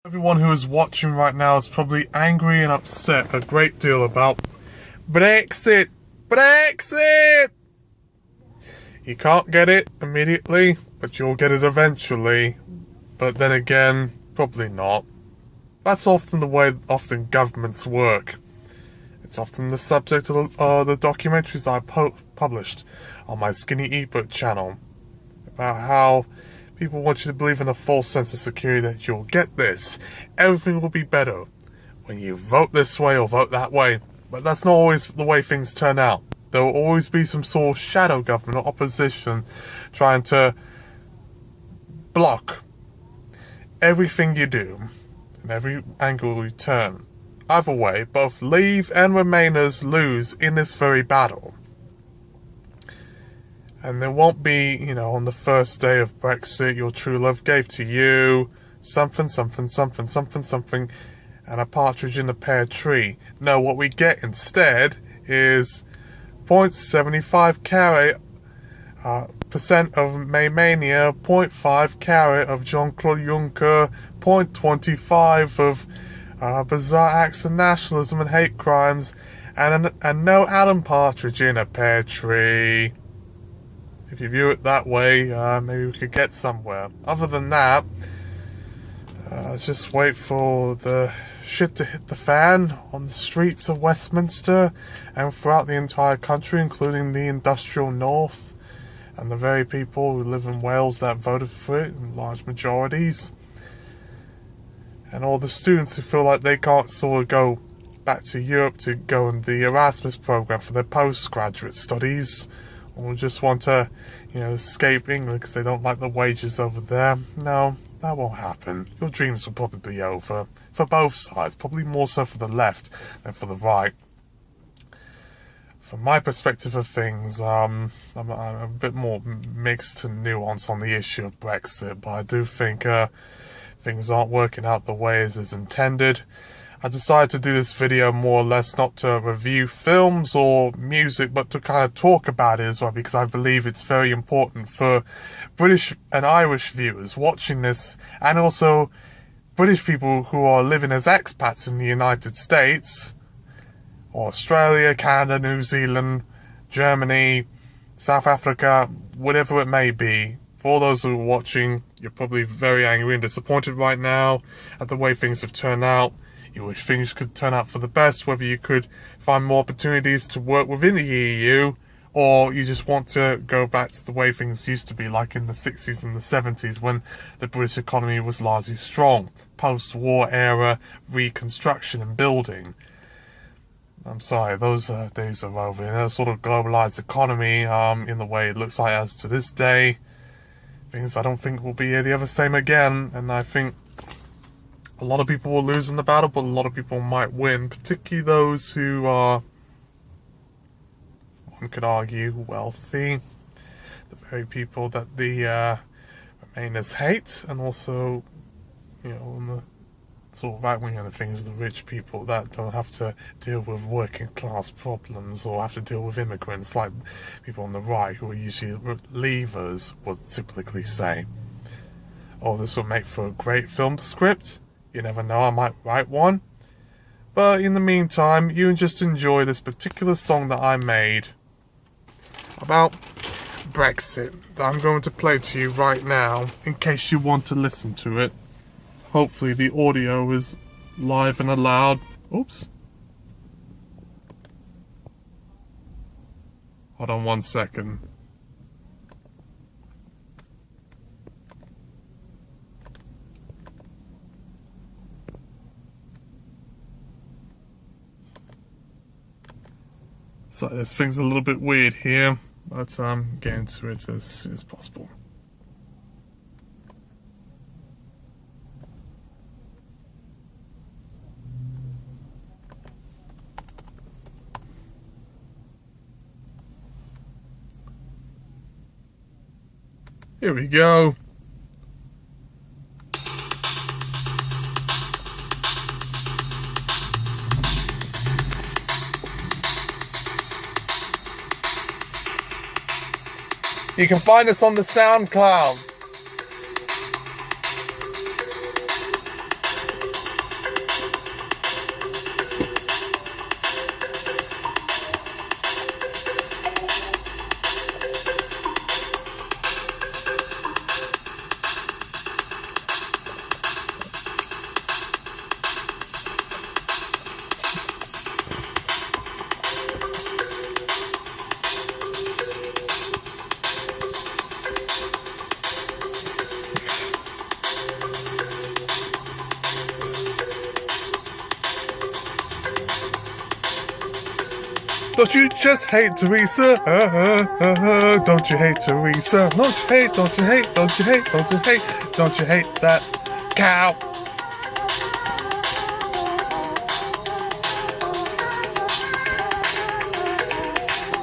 Everyone who is watching right now is probably angry and upset a great deal about Brexit. Brexit! You can't get it immediately, but you'll get it eventually. But then again, probably not. That's often the way governments work. It's often the subject of the documentaries I published on my Skinny ebook channel about how people want you to believe in a false sense of security that you'll get this. Everything will be better when you vote this way or vote that way. But that's not always the way things turn out. There will always be some sort of shadow government or opposition trying to block everything you do and every angle you turn. Either way, both Leave and Remainers lose in this very battle. And there won't be, on the first day of Brexit, your true love gave to you something, something, something, something, something, and a partridge in the pear tree. No, what we get instead is 0.75 carat percent of Maymania, 0.5 carat of Jean-Claude Juncker, 0.25 of bizarre acts of nationalism and hate crimes, and no Alan Partridge in a pear tree. If you view it that way, maybe we could get somewhere. Other than that, just wait for the shit to hit the fan on the streets of Westminster and throughout the entire country, including the industrial north and the very people who live in Wales that voted for it in large majorities. And all the students who feel like they can't sort of go back to Europe to go in the Erasmus program for their postgraduate studies, or just want to, escape England because they don't like the wages over there. No, that won't happen. Your dreams will probably be over. For both sides, probably more so for the left than for the right. From my perspective of things, I'm a bit more mixed and nuanced on the issue of Brexit, but I do think things aren't working out the way as is intended. I decided to do this video more or less not to review films or music, but to kind of talk about it as well, because I believe it's very important for British and Irish viewers watching this, and also British people who are living as expats in the United States, or Australia, Canada, New Zealand, Germany, South Africa, whatever it may be. For all those who are watching, you're probably very angry and disappointed right now at the way things have turned out. You wish things could turn out for the best, whether you could find more opportunities to work within the EU, or you just want to go back to the way things used to be, like in the 60s and the 70s, when the British economy was largely strong. Post-war era reconstruction and building. I'm sorry, those days are over. In a sort of globalized economy, in the way it looks like as to this day, things I don't think will be the ever same again, and I think a lot of people will lose in the battle, but a lot of people might win, particularly those who are, one could argue, wealthy, the very people that the Remainers hate, and also, on the sort of right wing of things, the rich people that don't have to deal with working class problems or have to deal with immigrants, like people on the right who are usually leavers would typically say. Oh, this would make for a great film script. You never know, I might write one. But in the meantime, you just enjoy this particular song that I made about Brexit that I'm going to play to you right now, in case you want to listen to it. Hopefully the audio is live and loud. Oops. Hold on 1 second. So this thing's a little bit weird here, but I'm getting to it as soon as possible. Here we go. You can find us on the SoundCloud. Don't you just hate Teresa? Don't you hate Teresa? Don't you hate, don't you hate, don't you hate, don't you hate, don't you hate that cow?